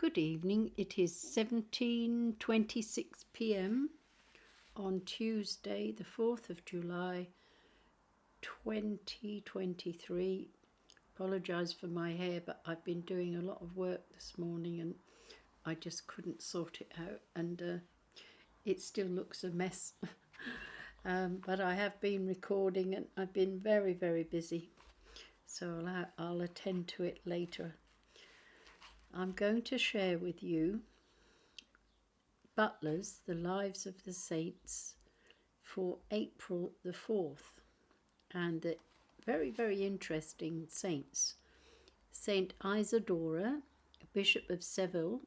Good evening. It is 17:26 p.m. on Tuesday, the 4th of July, 2023. Apologise for my hair, but I've been doing a lot of work this morning and I just couldn't sort it out, and it still looks a mess. But I have been recording and I've been very, very busy, so I'll attend to it later. I'm going to share with you BUTLER'S, the Lives of the Saints, for April the 4th, and the very, very interesting saints. Saint Isidore, Bishop of Seville,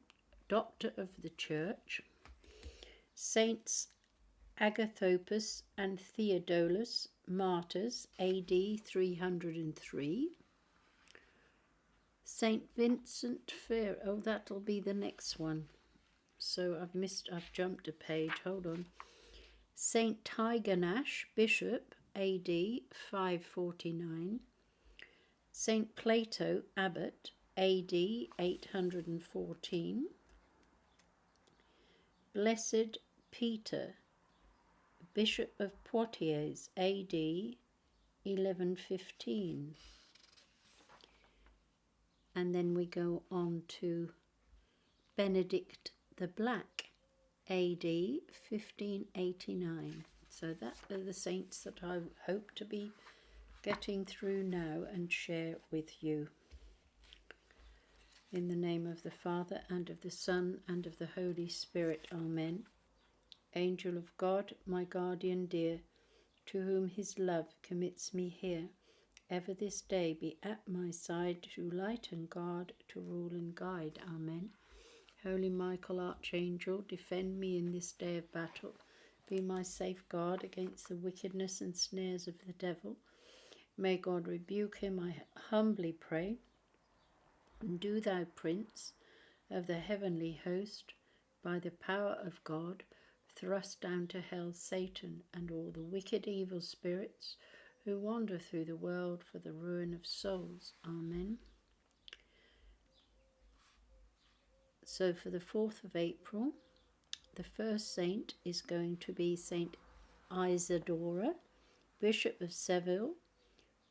Doctor of the Church. Saints Agathopus and THEODULUS, Martyrs, AD 303. Saint Vincent Fair, oh, that'll be the next one. So I've jumped a page, hold on. Saint TIGERNACH, Bishop, AD 549. Saint PLATO, Abbot, AD 814. Blessed Peter, Bishop of Potttiers, AD 1115. And then we go on to Benedict the Black, AD 1589. So that are the saints that I hope to be getting through now and share with you. In the name of the Father, and of the Son, and of the Holy Spirit. Amen. Angel of God, my guardian dear, to whom his love commits me here, ever this day be at my side, to light and guard, to rule and guide. Amen. Holy Michael, Archangel, defend me in this day of battle. Be my safeguard against the wickedness and snares of the devil. May God rebuke him, I humbly pray. And do thou, Prince of the heavenly host, by the power of God, thrust down to hell Satan and all the wicked evil spirits who wander through the world for the ruin of souls. Amen. So for the 4th of April, the first saint is going to be Saint Isidore, Bishop of Seville,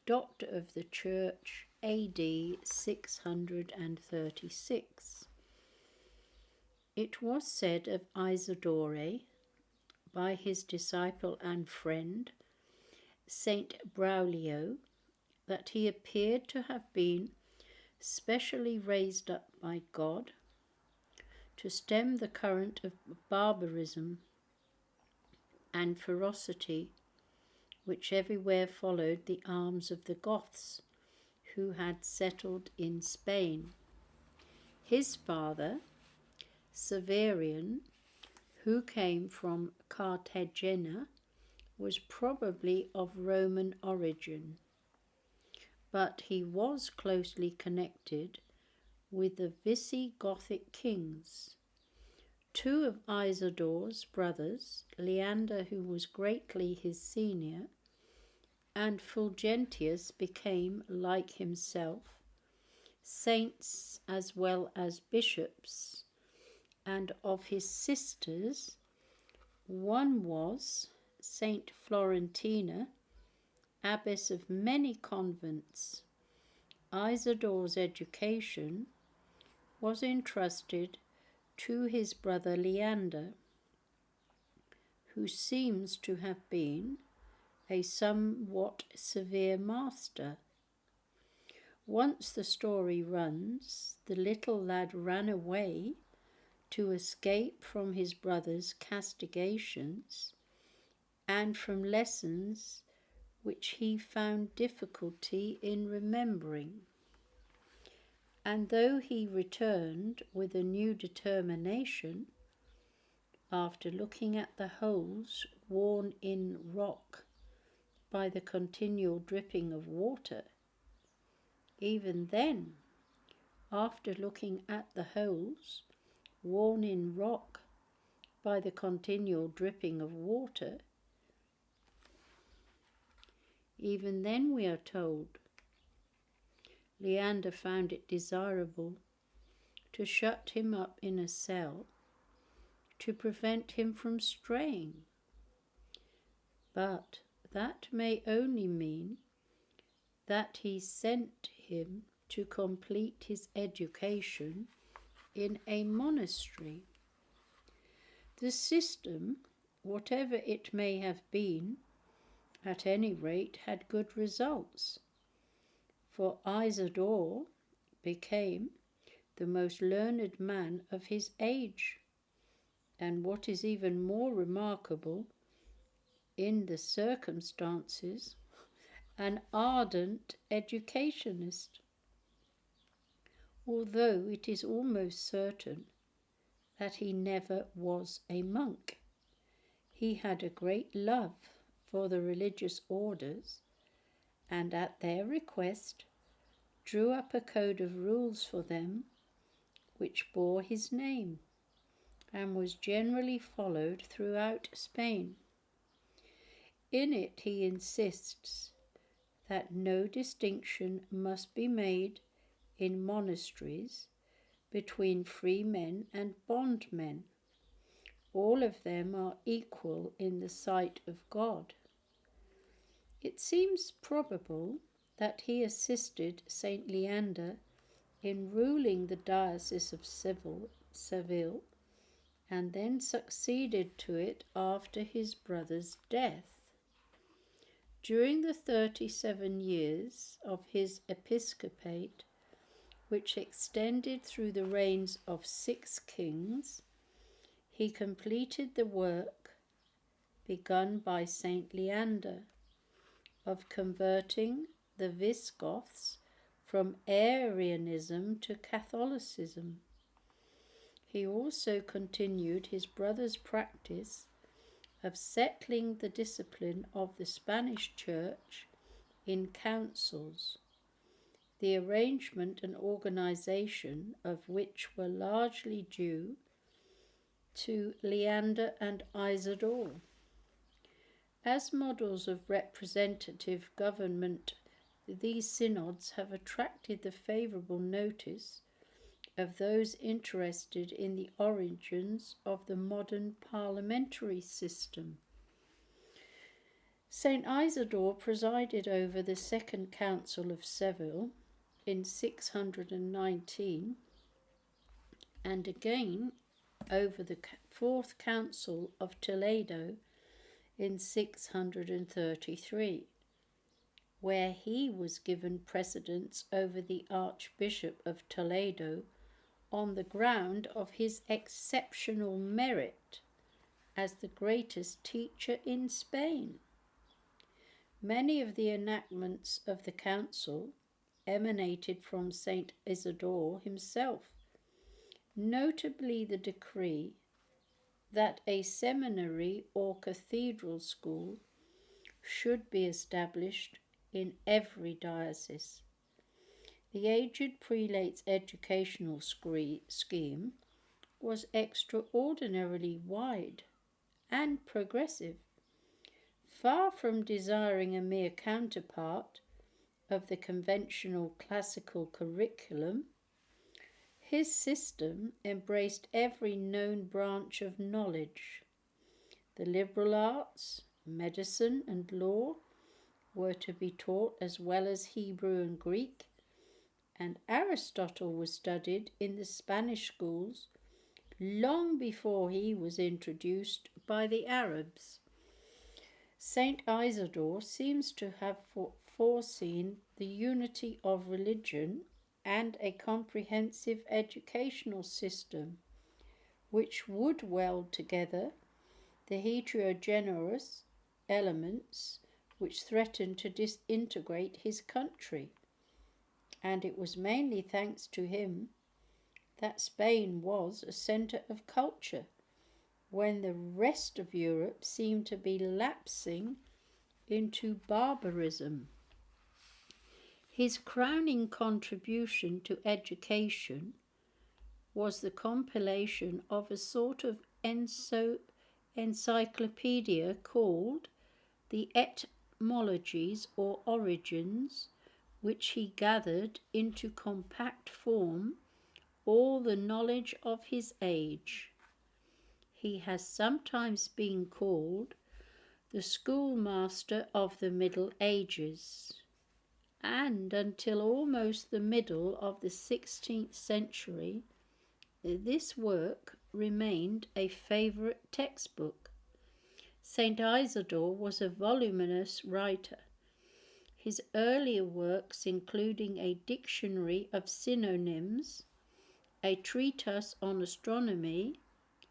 Doctor of the Church, AD 636. It was said of Isidore by his disciple and friend, Saint Braulio, that he appeared to have been specially raised up by God to stem the current of barbarism and ferocity which everywhere followed the arms of the Goths who had settled in Spain. His father, Severian, who came from Cartagena, was probably of Roman origin, but he was closely connected with the Visigothic kings. Two of Isidore's brothers, Leander, who was greatly his senior, and Fulgentius, became, like himself, saints as well as bishops, and of his sisters, one was Saint Florentina, abbess of many convents. Isidore's education was entrusted to his brother Leander, who seems to have been a somewhat severe master. Once the story runs, the little lad ran away to escape from his brother's castigations and from lessons which he found difficulty in remembering. And though he returned with a new determination, after looking at the holes worn in rock by the continual dripping of water, even then, after looking at the holes worn in rock by the continual dripping of water, even then, we are told, Leander found it desirable to shut him up in a cell to prevent him from straying. But that may only mean that he sent him to complete his education in a monastery. The system, whatever it may have been, at any rate had good results, for Isidore became the most learned man of his age, and what is even more remarkable in the circumstances, an ardent educationist, although it is almost certain that he never was a monk. He had a great love for the religious orders, and at their request drew up a code of rules for them which bore his name and was generally followed throughout Spain. In it he insists that no distinction must be made in monasteries between free men and bondmen. All of them are equal in the sight of God. It seems probable that he assisted Saint Leander in ruling the diocese of Seville, and then succeeded to it after his brother's death. During the 37 years of his episcopate, which extended through the reigns of 6 kings, he completed the work begun by Saint Leander of converting the Visigoths from Arianism to Catholicism. He also continued his brother's practice of settling the discipline of the Spanish Church in councils, the arrangement and organization of which were largely due to Leander and Isidore. As models of representative government, these synods have attracted the favourable notice of those interested in the origins of the modern parliamentary system. Saint Isidore presided over the Second Council of Seville in 619 and again over the Fourth Council of Toledo in 633, where he was given precedence over the Archbishop of Toledo on the ground of his exceptional merit as the greatest teacher in Spain. Many of the enactments of the council emanated from Saint Isidore himself, notably the decree that a seminary or cathedral school should be established in every diocese. The aged prelate's educational scheme was extraordinarily wide and progressive. Far from desiring a mere counterpart of the conventional classical curriculum, his system embraced every known branch of knowledge. The liberal arts, medicine, and law were to be taught as well as Hebrew and Greek, and Aristotle was studied in the Spanish schools long before he was introduced by the Arabs. Saint Isidore seems to have foreseen the unity of religion and a comprehensive educational system which would weld together the heterogeneous elements which threatened to disintegrate his country. And it was mainly thanks to him that Spain was a centre of culture when the rest of Europe seemed to be lapsing into barbarism. His crowning contribution to education was the compilation of a sort of encyclopedia called the Etymologies or Origins, which he gathered into compact form all the knowledge of his age. He has sometimes been called the schoolmaster of the Middle Ages, and until almost the middle of the 16th century, this work remained a favourite textbook. St. Isidore was a voluminous writer. His earlier works, including a dictionary of synonyms, a treatise on astronomy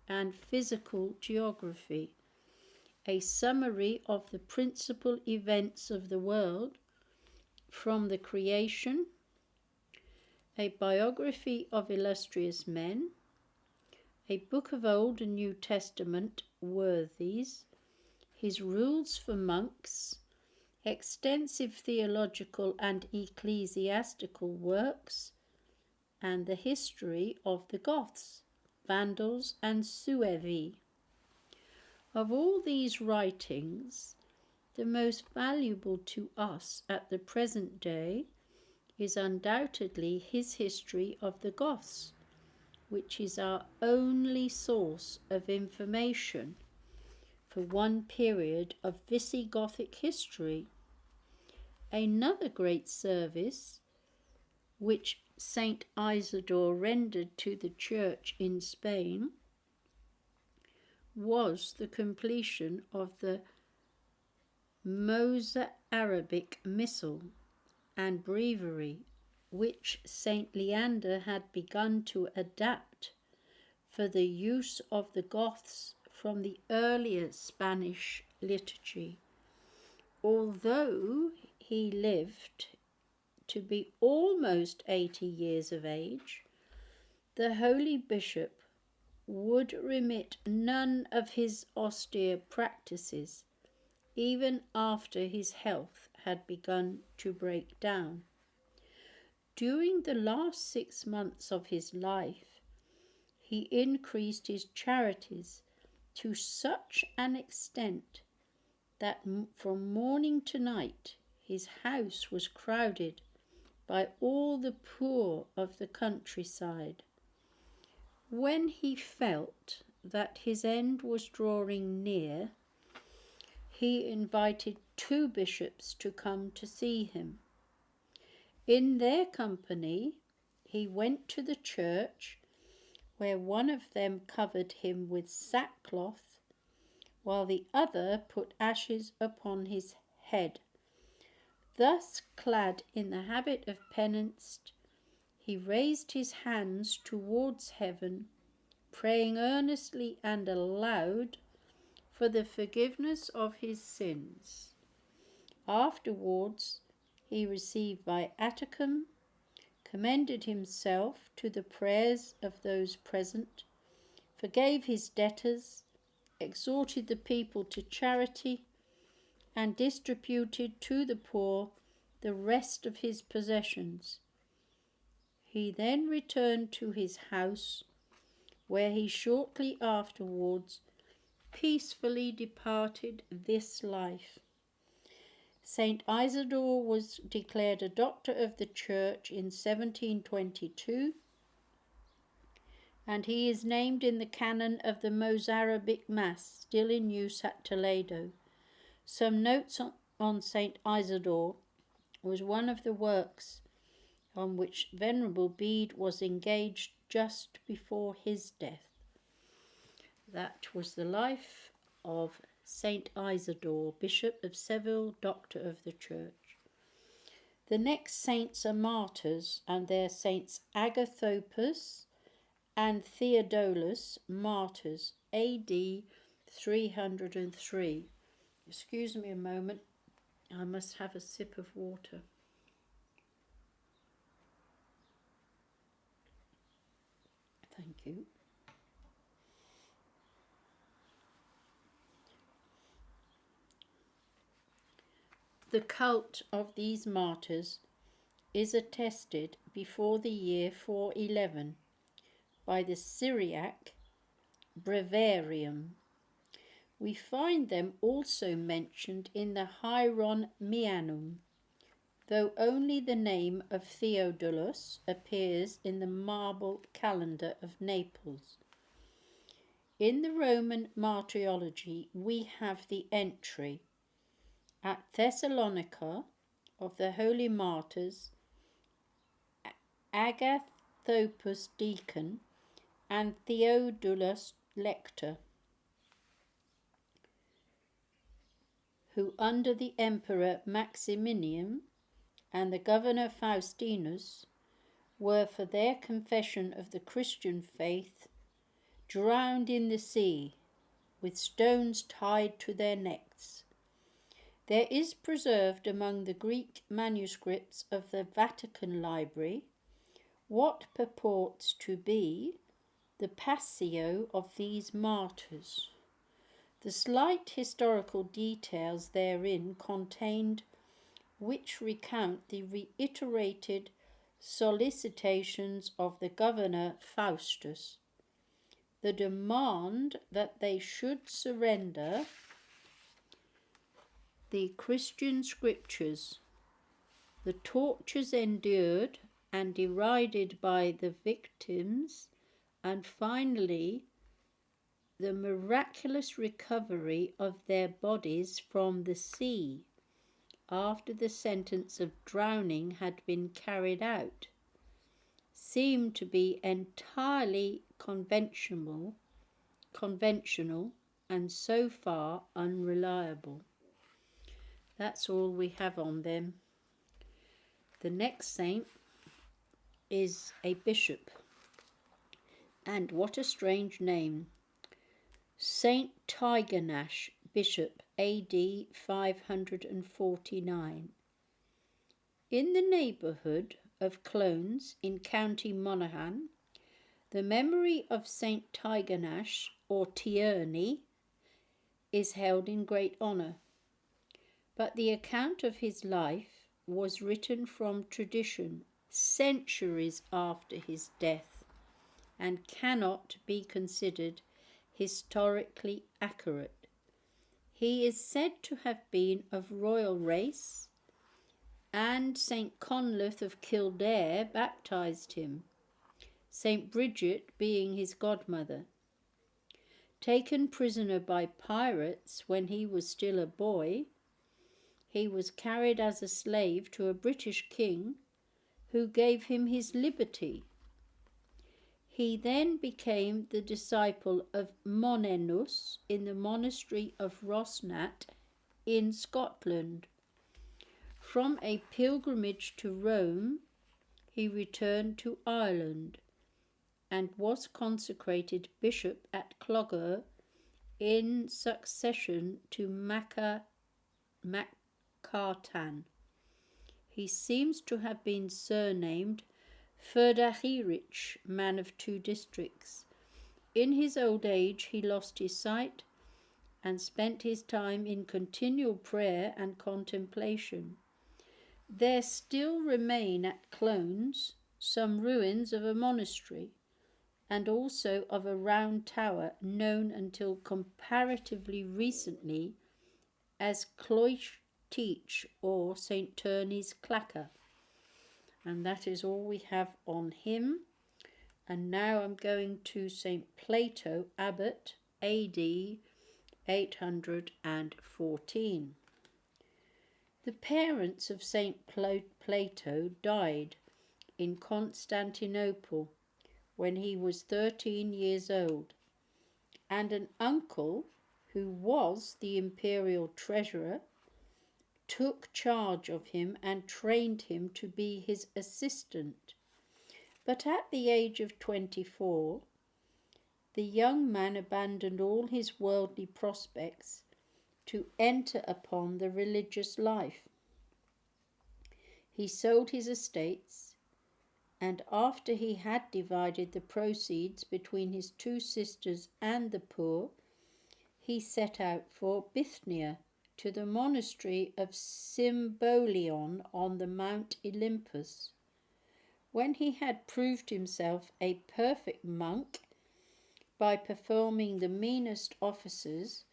and physical geography, a summary of the principal events of the world from the creation, a biography of illustrious men, a book of Old and New Testament worthies, his rules for monks, extensive theological and ecclesiastical works, and the history of the Goths, Vandals, and Suevi. Of all these writings, the most valuable to us at the present day is undoubtedly his history of the Goths, which is our only source of information for one period of Visigothic history. Another great service which Saint Isidore rendered to the Church in Spain was the completion of the Mozarabic Missal and Breviary, which Saint Leander had begun to adapt for the use of the Goths from the earlier Spanish liturgy. Although he lived to be almost 80 years of age, the holy bishop would remit none of his austere practices, even after his health had begun to break down. During the last 6 months of his life, he increased his charities to such an extent that from morning to night his house was crowded by all the poor of the countryside. When he felt that his end was drawing near, he invited 2 bishops to come to see him. In their company, he went to the church, where one of them covered him with sackcloth, while the other put ashes upon his head. Thus clad in the habit of penance, he raised his hands towards heaven, praying earnestly and aloud for the forgiveness of his sins. Afterwards, he received viaticum, commended himself to the prayers of those present, forgave his debtors, exhorted the people to charity, and distributed to the poor the rest of his possessions. He then returned to his house, where he shortly afterwards peacefully departed this life. Saint Isidore was declared a doctor of the Church in 1722, and he is named in the canon of the Mozarabic Mass, still in use at Toledo. Some notes on Saint Isidore was one of the works on which Venerable Bede was engaged just before his death. That was the life of Saint Isidore, Bishop of Seville, Doctor of the Church. The next saints are martyrs, and they're Saints Agathopus and THEODULUS, martyrs, AD 303. Excuse me a moment, I must have a sip of water. Thank you. The cult of these martyrs is attested before the year 411 by the Syriac Breviarium. We find them also mentioned in the Hieronymianum, though only the name of Theodulus appears in the marble calendar of Naples. In the Roman martyrology, we have the entry at Thessalonica of the holy martyrs Agathopus deacon and THEODULUS lector, who under the emperor Maximian and the governor Faustinus were for their confession of the Christian faith drowned in the sea with stones tied to their necks. There is preserved among the Greek manuscripts of the Vatican Library what purports to be the passio of these martyrs. The slight historical details therein contained which recount the reiterated solicitations of the governor Faustus, the demand that they should surrender the Christian scriptures, the tortures endured and derided by the victims, and finally the miraculous recovery of their bodies from the sea after the sentence of drowning had been carried out, seemed to be entirely conventional and so far unreliable. That's all we have on them. The next saint is a bishop, and what a strange name. Saint TIGERNACH, Bishop, AD 549. In the neighbourhood of Clones in County Monaghan, the memory of Saint TIGERNACH, or Tierney, is held in great honour, but the account of his life was written from tradition centuries after his death and cannot be considered historically accurate. He is said to have been of royal race, and St. Conleth of Kildare baptized him, St. Bridget being his godmother. Taken prisoner by pirates when he was still a boy, he was carried as a slave to a British king who gave him his liberty. He then became the disciple of Monenus in the monastery of Rosnat in Scotland. From a pilgrimage to Rome, he returned to Ireland and was consecrated bishop at Clogher in succession to Maccartan. He seems to have been surnamed Ferdachirich, man of two districts. In his old age he lost his sight and spent his time in continual prayer and contemplation. There still remain at Clones some ruins of a monastery and also of a round tower known until comparatively recently as Cloisteach or St. Turney's Clacker. And that is all we have on him. And now I'm going to St. Plato, Abbot, AD 814. The parents of St. Plato died in Constantinople when he was 13 years old, and an uncle, who was the imperial treasurer, took charge of him and trained him to be his assistant. But at the age of 24, the young man abandoned all his worldly prospects to enter upon the religious life. He sold his estates, and after he had divided the proceeds between his two sisters and the poor, he set out for Bithynia, to the monastery of Symbolion on the Mount Olympus. When he had proved himself a perfect monk by performing the meanest offices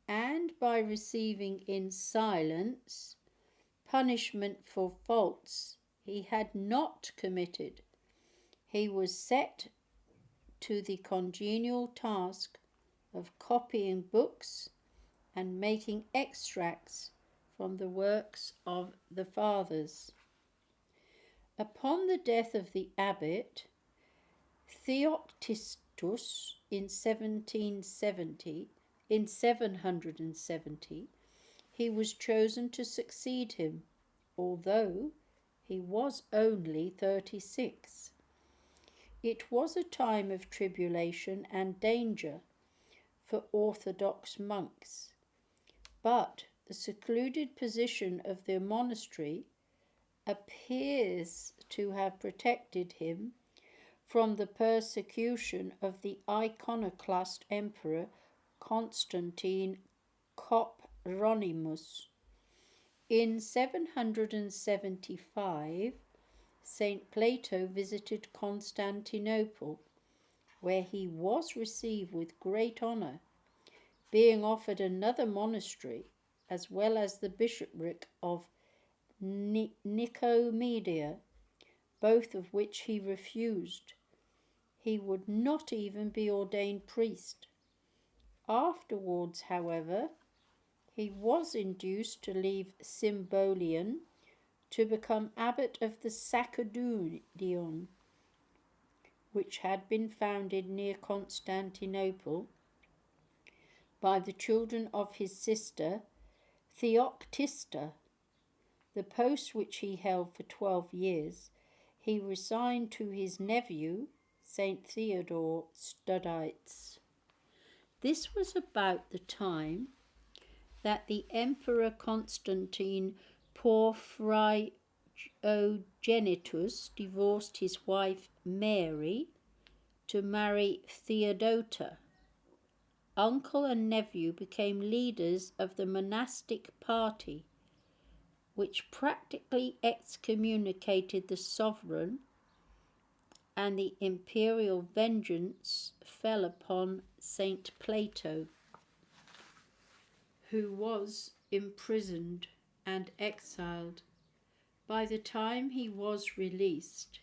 and by receiving in silence punishment for faults he had not committed. He was set to the congenial task of copying books and making extracts from the works of the fathers. Upon the death of the abbot Theodulus in 770, he was chosen to succeed him, although he was only 36. It was a time of tribulation and danger for Orthodox monks, but the secluded position of the monastery appears to have protected him from the persecution of the iconoclast emperor Constantine Copronymus. In 775, St. Plato visited Constantinople, where he was received with great honour, being offered another monastery as well as the bishopric of Nicomedia, both of which he refused. He would not even be ordained priest. Afterwards, however, he was induced to leave Symbolion to become abbot of the Sacerdunion, which had been founded near Constantinople by the children of his sister Theoctista. The post which he held for 12 years he resigned to his nephew, St. Theodore Studites. This was about the time that the Emperor Constantine Porphyrogenitus divorced his wife Mary to marry Theodota. Uncle and nephew became leaders of the monastic party, which practically excommunicated the sovereign, and the imperial vengeance fell upon St. Plato, who was imprisoned and exiled. By the time he was released,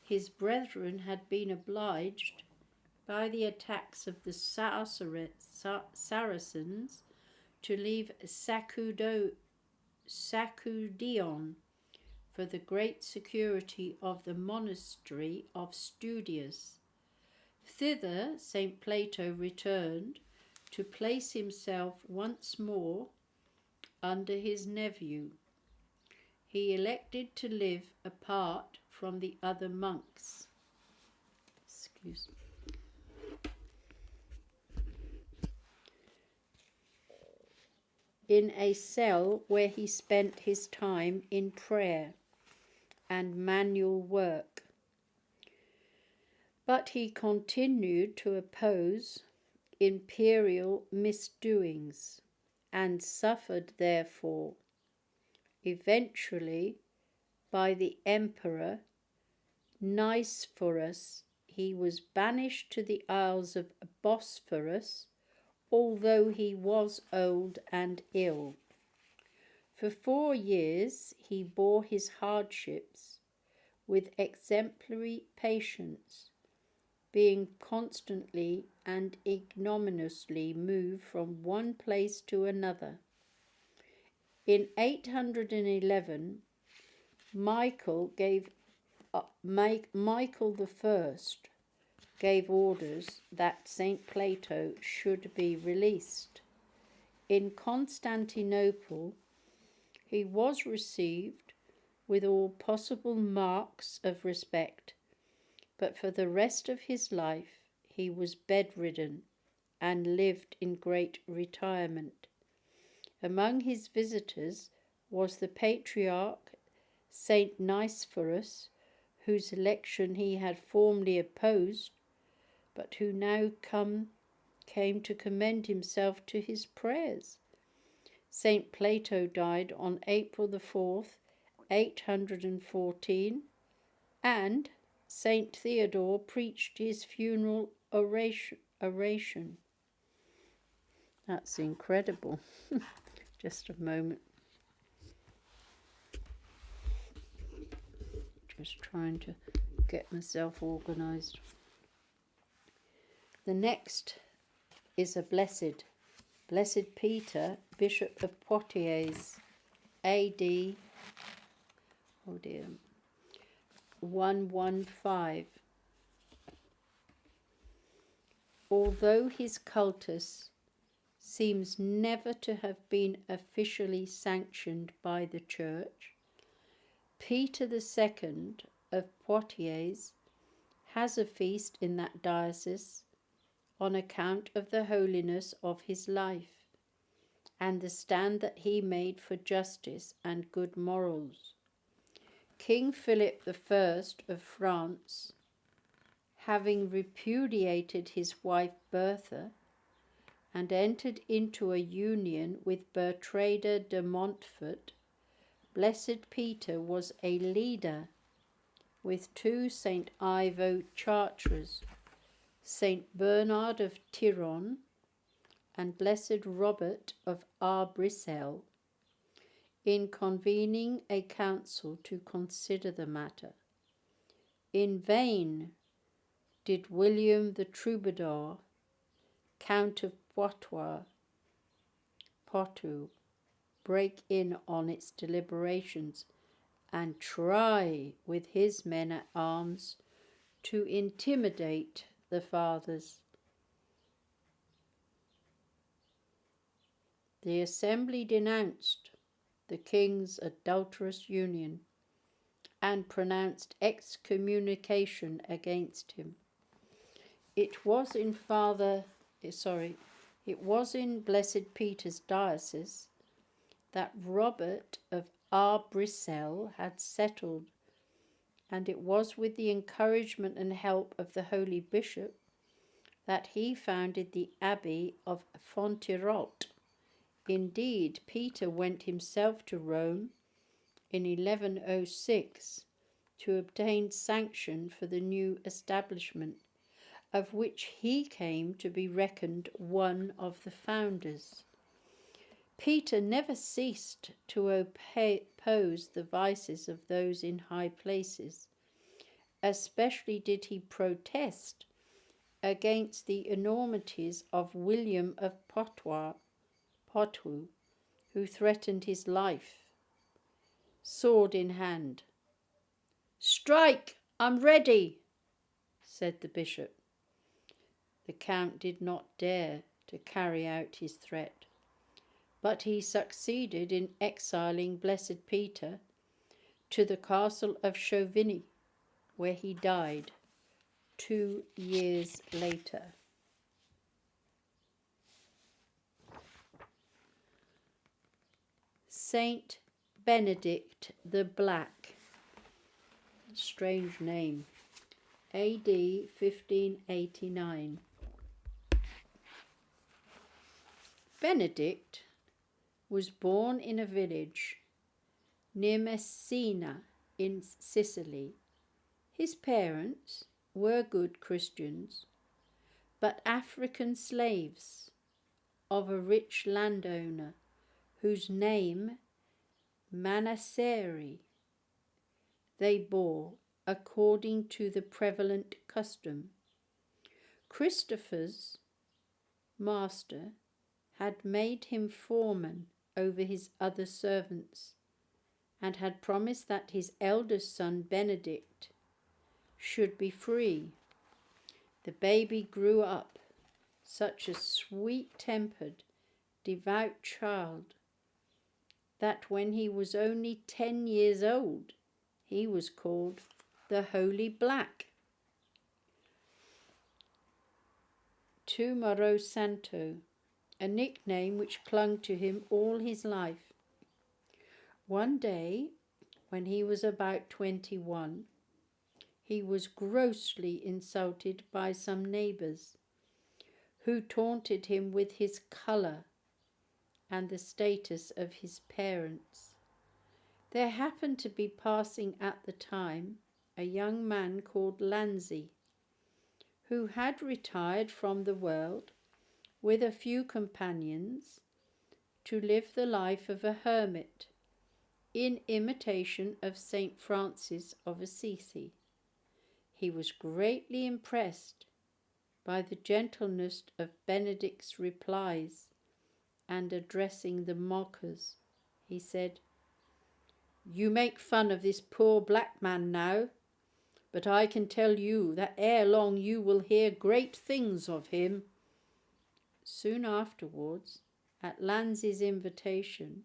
his brethren had been obliged, by the attacks of the Saracens, to leave Sacudion for the great security of the monastery of Studius. Thither St. Plato returned to place himself once more under his nephew. He elected to live apart from the other monks. In a cell where he spent his time in prayer and manual work. But he continued to oppose imperial misdoings and suffered therefore. Eventually, by the emperor Nicephorus, he was banished to the Isles of Bosphorus, although he was old and ill. For 4 years he bore his hardships with exemplary patience, being constantly and ignominiously moved from one place to another. In 811, Michael I gave orders that St. Plato should be released. In Constantinople, he was received with all possible marks of respect, but for the rest of his life he was bedridden and lived in great retirement. Among his visitors was the patriarch St. Nicephorus, whose election he had formerly opposed, but who now came to commend himself to his prayers. St. Plato died on April the 4th, 814, and St. Theodore preached his funeral oration. That's incredible. Just a moment. Just trying to get myself organised. The next is a blessed. Blessed Peter, Bishop of Poittiers, AD, 115. Although his cultus seems never to have been officially sanctioned by the Church, Peter II of Poitiers has a feast in that diocese on account of the holiness of his life and the stand that he made for justice and good morals. King Philip I of France, having repudiated his wife Bertha and entered into a union with Bertrade de Montfort, Blessed Peter was a leader with two St. Ivo Chartres, St. Bernard of Tyrone and Blessed Robert of Arbrissel, in convening a council to consider the matter. In vain did William the Troubadour, Count of Poitou, break in on its deliberations and try with his men at arms to intimidate the fathers. The assembly denounced the king's adulterous union and pronounced excommunication against him. It was in Blessed Peter's diocese that Robert of Arbrissel had settled, and it was with the encouragement and help of the holy bishop that he founded the abbey of Fonterot. Indeed, Peter went himself to Rome in 1106 to obtain sanction for the new establishment, of which he came to be reckoned one of the founders. Peter never ceased to oppose the vices of those in high places. Especially did he protest against the enormities of William of Poitou, who threatened his life, sword in hand. "Strike! I'm ready," said the bishop. The count did not dare to carry out his threat, but he succeeded in exiling Blessed Peter to the castle of Chauvigny, where he died 2 years later. Saint Benedict the Black, strange name, AD 1589. Benedict was born in a village near Messina in Sicily. His parents were good Christians, but African slaves of a rich landowner whose name Manasseri they bore according to the prevalent custom. Christopher's master had made him foreman over his other servants and had promised that his eldest son Benedict should be free. The baby grew up such a sweet-tempered, devout child that when he was only 10 years old, he was called the Holy Black. Tomorrow Santo, a nickname which clung to him all his life. One day, when he was about 21, he was grossly insulted by some neighbours, who taunted him with his colour and the status of his parents. There happened to be passing at the time a young man called Lanzi, who had retired from the world with a few companions to live the life of a hermit in imitation of St. Francis of Assisi. He was greatly impressed by the gentleness of Benedict's replies, and addressing the mockers, he said, "You make fun of this poor black man now, but I can tell you that ere long you will hear great things of him." Soon afterwards, at Lanzi's invitation,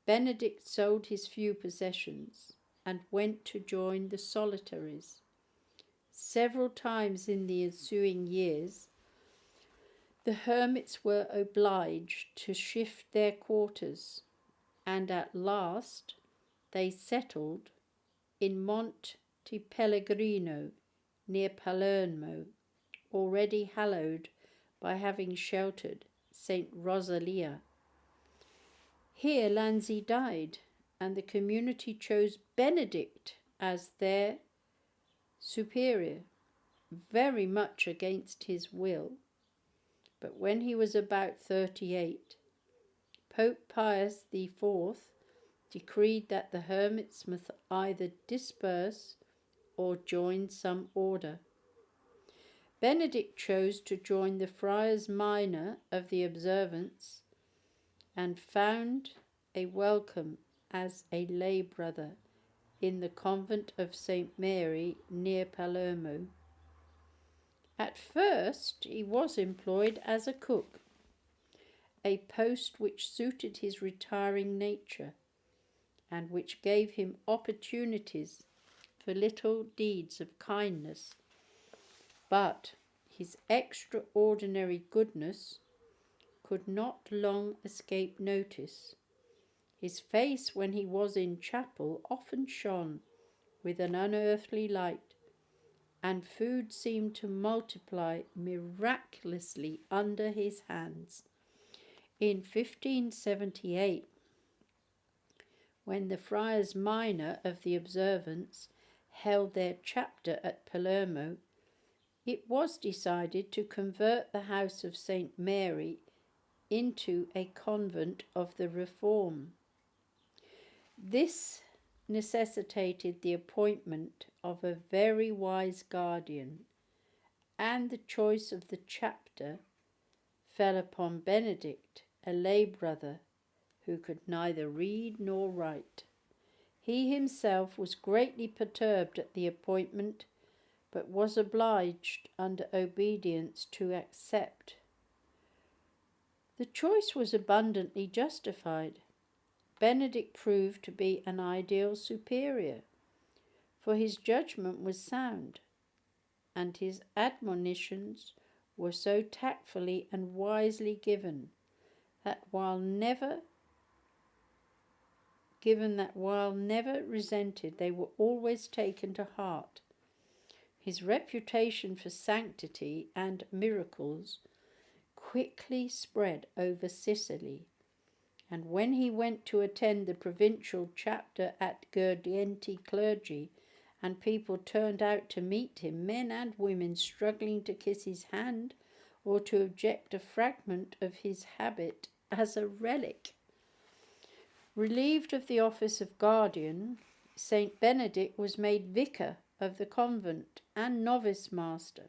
Benedict sold his few possessions and went to join the solitaries. Several times in the ensuing years, the hermits were obliged to shift their quarters, and at last they settled in Monte Pellegrino, near Palermo, already hallowed by having sheltered St. Rosalia. Here Lanzi died, and the community chose Benedict as their superior, very much against his will. But when he was about 38, Pope Pius IV decreed that the hermits must either disperse or join some order. Benedict chose to join the Friars Minor of the Observance and found a welcome as a lay brother in the convent of St. Mary near Palermo. At first he was employed as a cook, a post which suited his retiring nature and which gave him opportunities for little deeds of kindness. But his extraordinary goodness could not long escape notice. His face, when he was in chapel, often shone with an unearthly light, and food seemed to multiply miraculously under his hands. In 1578, when the Friars Minor of the Observance held their chapter at Palermo, it was decided to convert the house of St. Mary into a convent of the Reform. This necessitated the appointment of a very wise guardian, and the choice of the chapter fell upon Benedict, a lay brother who could neither read nor write. He himself was greatly perturbed at the appointment, but was obliged under obedience to accept. The choice was abundantly justified. Benedict proved to be an ideal superior, for his judgment was sound, and his admonitions were so tactfully and wisely given that while never resented, they were always taken to heart. His reputation for sanctity and miracles quickly spread over Sicily, and when he went to attend the provincial chapter at Girdienti clergy, and people turned out to meet him, men and women struggling to kiss his hand or to eject a fragment of his habit as a relic. Relieved of the office of guardian, St. Benedict was made vicar of the convent and novice master.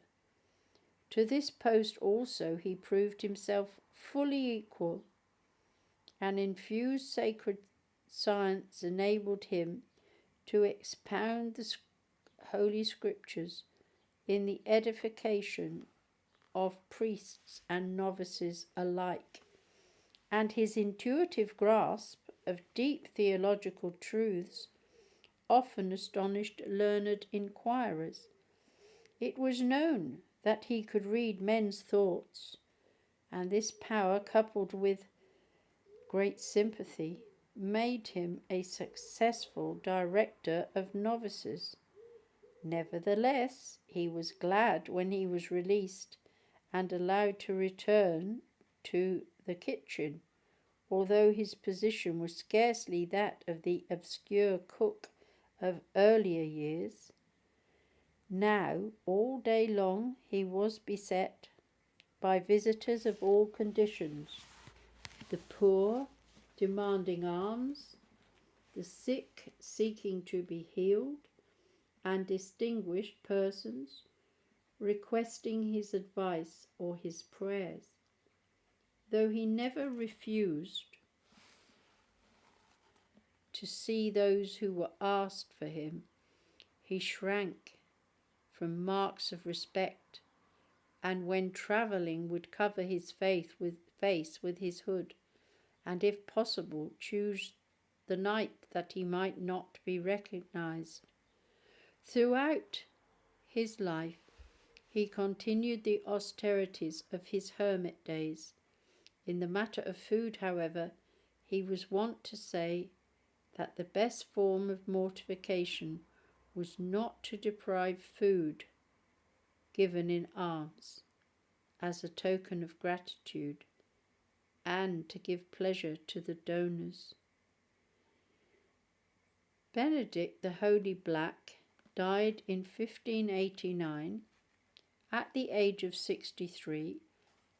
To this post also he proved himself fully equal, and infused sacred science enabled him to expound the Holy Scriptures in the edification of priests and novices alike, and his intuitive grasp of deep theological truths often astonished learned inquirers. It was known that he could read men's thoughts, and this power, coupled with great sympathy, made him a successful director of novices. Nevertheless, he was glad when he was released and allowed to return to the kitchen, although his position was scarcely that of the obscure cook of earlier years. Now, all day long, he was beset by visitors of all conditions, the poor demanding alms, the sick seeking to be healed, and distinguished persons requesting his advice or his prayers. Though he never refused to see those who were asked for him, he shrank from marks of respect, and when travelling would cover his face with his hood, and if possible choose the night that he might not be recognized. Throughout his life he continued the austerities of his hermit days. In the matter of food, however, he was wont to say that the best form of mortification was not to deprive food given in alms as a token of gratitude, and to give pleasure to the donors. Benedict the Holy Black died in 1589 at the age of 63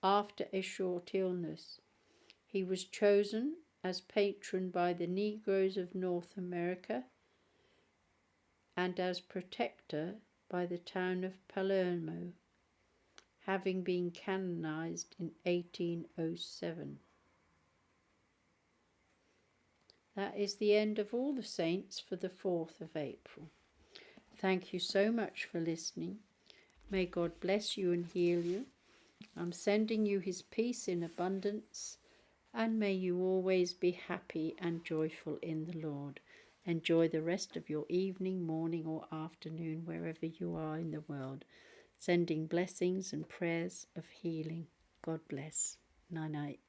after a short illness. He was chosen as patron by the Negroes of North America and as protector by the town of Palermo, having been canonized in 1807. That is the end of all the saints for the 4th of April. Thank you so much for listening. May God bless you and heal you. I'm sending you his peace in abundance, and may you always be happy and joyful in the Lord. Enjoy the rest of your evening, morning or afternoon, wherever you are in the world. Sending blessings and prayers of healing. God bless. Night night.